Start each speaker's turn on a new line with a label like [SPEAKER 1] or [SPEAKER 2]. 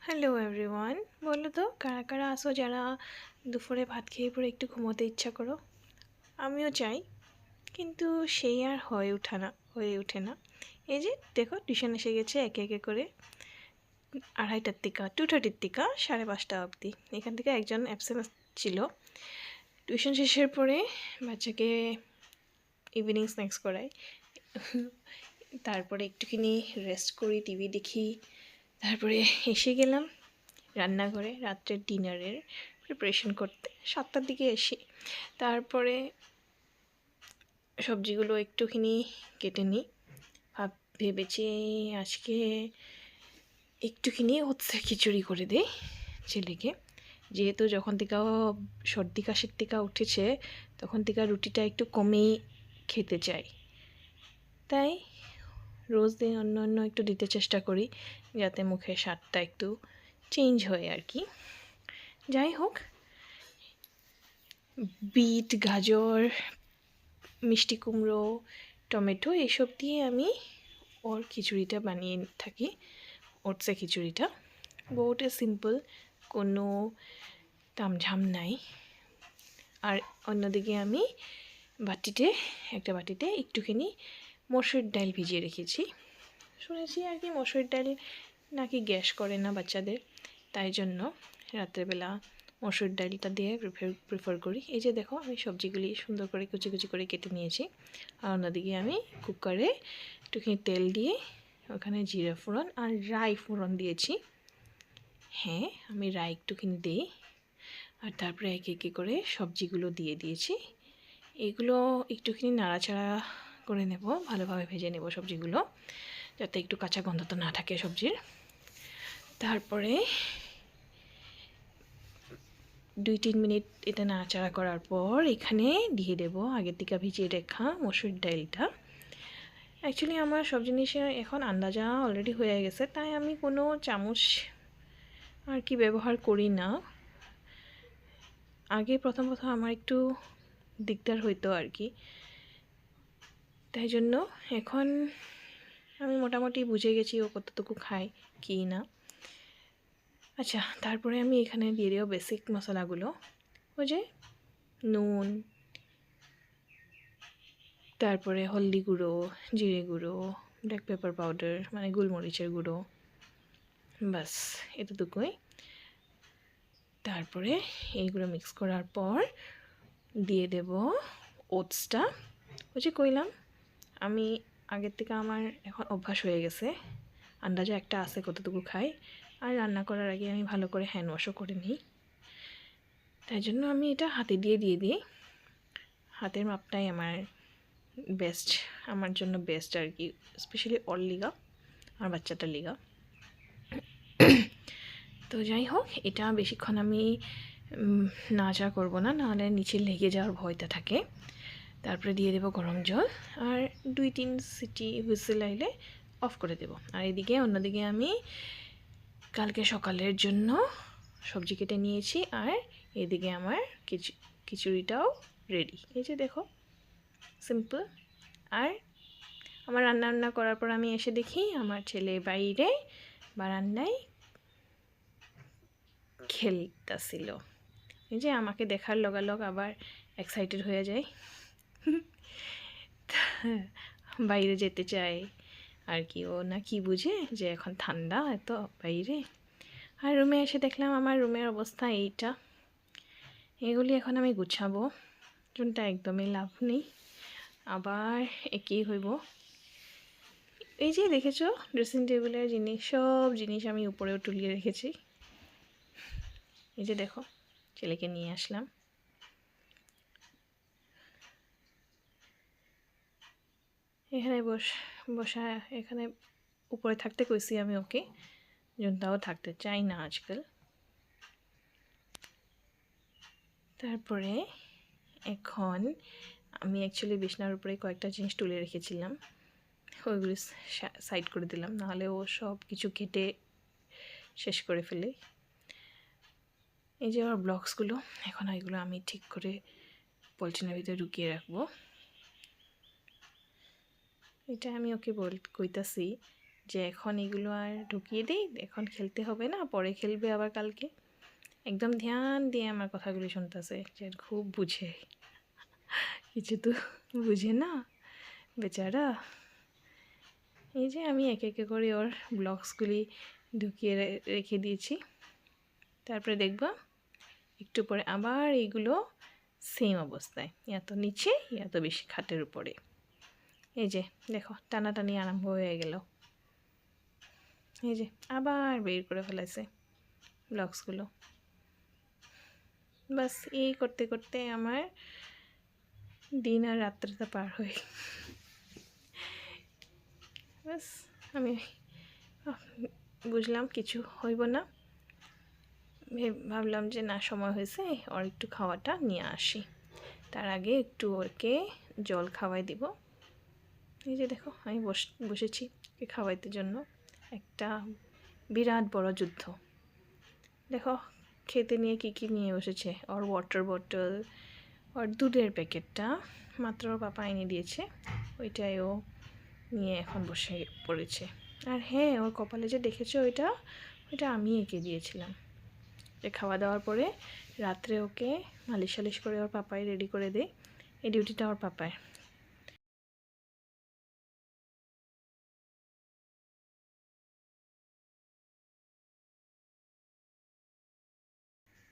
[SPEAKER 1] Hello everyone, বলো তো কারা কারা আসো যারা দুপুরে ভাত খেয়ে পরে একটু ঘুমোতে ইচ্ছা করো। আমিও চাই, কিন্তু সেই আর হয়ে ওঠে না। এই যে দেখো, টিউশন এসে গেছে একে একে করে। 2:30টার থেকে 2:30 থেকে 5:30 অবধি। এখান থেকে একজন অ্যাবসেন্ট ছিল। টিউশন শেষের পরে বাচ্চাকে ইভিনিং স্ন্যাক্স করাই, তারপরে একটুখানি রেস্ট করি, টিভি দেখি। তারপরে এসে গেলাম রান্নাঘরে রাত্রের ডিনারের প্রিপারেশন করতে। 7টার দিকে এসে তারপরে সবজিগুলো একটুখানি কেটে নিই। ভেবেছি আজকে একটুখানি হচ্ছে খিচুড়ি করে দেই ছেলেকে, যেহেতু যখন থেকে সর্দি কাশির থেকে উঠেছে তখন থেকে রুটিটা একটু কমেই খেতে চাই, তাই রোজ দিন অন্য অন্য একটু দিতে চেষ্টা করি যাতে মুখের স্বাদটা একটু চেঞ্জ হয় আর কি। যাই হোক, বিট, গাজর, মিষ্টি কুমড়ো, টমেটো এসব দিয়ে আমি ওর খিচুড়িটা বানিয়ে থাকি। ওটসের খিচুড়িটা বহুত সিম্পল, কোনো তামঝাম নাই। আর অন্যদিকে আমি একটা বাটিতে একটুখানি মসুর ডাল ভিজিয়ে রেখেছি। শুনেছি আর কি মসুর ডাল নাকি গ্যাস করে না বাচ্চাদের, তাই জন্য রাত্রেবেলা মসুর ডালটা দিয়ে প্রিফার করি। এই যে দেখো, আমি সবজিগুলি সুন্দর করে কুচি কুচি করে কেটে নিয়েছি। আর অন্যদিকে আমি কুকারে একটুখানি তেল দিয়ে ওখানে জিরা ফোড়ন আর রাই ফোড়ন দিয়েছি। হ্যাঁ, আমি রাই একটুখানি দিই। আর তারপরে একে একে করে সবজিগুলো দিয়ে দিয়েছি। এগুলো একটুখানি নাড়াচাড়া করে নেব, ভালোভাবে ভেজে নেব সবজিগুলো, যাতে একটু কাঁচা গন্ধ তো না থাকে সবজির। তারপরে 2-3 মিনিট এটা নাড়াচাড়া করার পর এখানে দিয়ে দেব আগের থেকে ভিজিয়ে রাখা মসুর ডালটা। অ্যাকচুয়ালি আমার সব জিনিসে এখন আন্দাজা অলরেডি হয়ে গেছে, তাই আমি কোনো চামচ আর কি ব্যবহার করি না। আগে প্রথম আমার একটু দিকদার হইতো আর কি, তাই জন্য এখন আমি মোটামুটি বুঝে গেছি ও কতটুকু খায় কি না। আচ্ছা, তারপরে আমি এখানে দিয়ে দেবো বেসিক মশলাগুলো। ওই যে নুন, তারপরে হলদি গুঁড়ো, জিরে গুঁড়ো, ব্ল্যাক পেপার পাউডার মানে গোলমরিচের গুঁড়ো, বাস এতটুকুই। তারপরে এইগুলো মিক্স করার পর দিয়ে দেব ওটসটা। ওই যে কইলাম আমি আগের থেকে আমার এখন অভ্যাস হয়ে গেছে, আন্দাজে একটা আছে কতটুকু খাই। আর রান্না করার আগে আমি ভালো করে হ্যান্ড ওয়াশও করে নিই, তাই জন্য আমি এটা হাতে দিয়ে দিই। হাতের মাপটাই আমার জন্য বেস্ট আর কি, স্পেশালি ওর লিগা আর বাচ্চাটার লিগা। তো যাই হোক, এটা বেশিক্ষণ আমি নাড়াচাড়া করবো না, নাহলে নিচে লেগে যাওয়ার ভয়টা থাকে। তারপরে দিয়ে দেবো গরম জল, আর 2-3 সিটি হুইসেল আইলে অফ করে দেব। আর এদিকে অন্যদিকে আমি কালকে সকালের জন্য সবজি কেটে নিয়েছি, আর এদিকে আমার খিচুড়িটাও রেডি। এই যে দেখো, সিম্পল। আর আমার রান্না করার পর আমি এসে দেখি আমার ছেলে বাইরে বারান্দায় খেলতেছিল। এই যে আমাকে দেখার লগালগ আবার এক্সাইটেড হয়ে যায়, বাইরে যেতে চায় আর কি। ও না কি বুঝে যে এখন ঠান্ডা এত বাইরে। আর রুমে এসে দেখলাম আমার রুমের অবস্থা এইটা। এগুলি এখন আমি গুছাবো, যোনটা একদমই লাভ নেই, আবার একই হইব। এই যে দেখেছো, ড্রেসিং টেবিলের সব জিনিস আমি উপরেও তুলিয়ে রেখেছি। এই যে দেখো, ছেলেকে নিয়ে আসলাম। এখানে বসা এখানে উপরে থাকতে কইছি আমি ওকে, যোনটাও থাকতে চাই না আজকাল। তারপরে এখন আমি অ্যাকচুয়ালি বিছনার উপরে কয়েকটা জিনিস তুলে রেখেছিলাম, ওইগুলি সাইড করে দিলাম, নাহলে ও সব কিছু কেটে শেষ করে ফেলে। এই যে আমার ব্লকসগুলো, এখন এগুলো আমি ঠিক করে পলিথিনের ভিতরে ঢুকিয়ে রাখবো। এটা আমি ওকে কইতাছি যে এখন এগুলো আর ঢুকিয়ে দিই, এখন খেলতে হবে না, পরে খেলবে আবার কালকে। একদম ধ্যান দিয়ে আমার কথাগুলি শুনতেছে, যে খুব বুঝে, কিছু তো বুঝে না বেচারা। এই যে আমি একে একে করে ওর ব্লগসগুলি ঢুকিয়ে রেখে দিয়েছি। তারপরে দেখবা একটু পরে আবার এইগুলো সেম অবস্থায়, এত নিচে এত বেশি খাটের উপরে। এই যে দেখো টানাটানি আরম্ভ হয়ে গেল। এই যে আবার বের করে ফেলেছে ব্লগসগুলো। বাস এই করতে করতে আমার দিন আর রাত্রিটা পার হয়ে, বাস আমি বুঝলাম কিছু হইব না, ভাবলাম যে না সময় হয়েছে ওর একটু খাওয়াটা নিয়ে আসি, তার আগে একটু ওকে জল খাওয়াই দিব। এই যে দেখো আমি বসেছি ওকে খাওয়াইতে জন্য, একটা বিরাট বড় যুদ্ধ। দেখো খেতে নিয়ে কী নিয়ে বসেছে, ওর ওয়াটার বোতল, ওর দুধের প্যাকেটটা মাত্র ওর পাপা এনে দিয়েছে, ওইটাই ও নিয়ে এখন বসে পড়েছে। আর হ্যাঁ, ওর কপালে যে দেখেছো ওইটা আমি এঁকে দিয়েছিলাম, যে খাওয়া দাওয়ার পরে রাত্রে ওকে মালিশ করে ওর পাপাই রেডি করে দেয়, এই ডিউটিটা ওর পাপায়।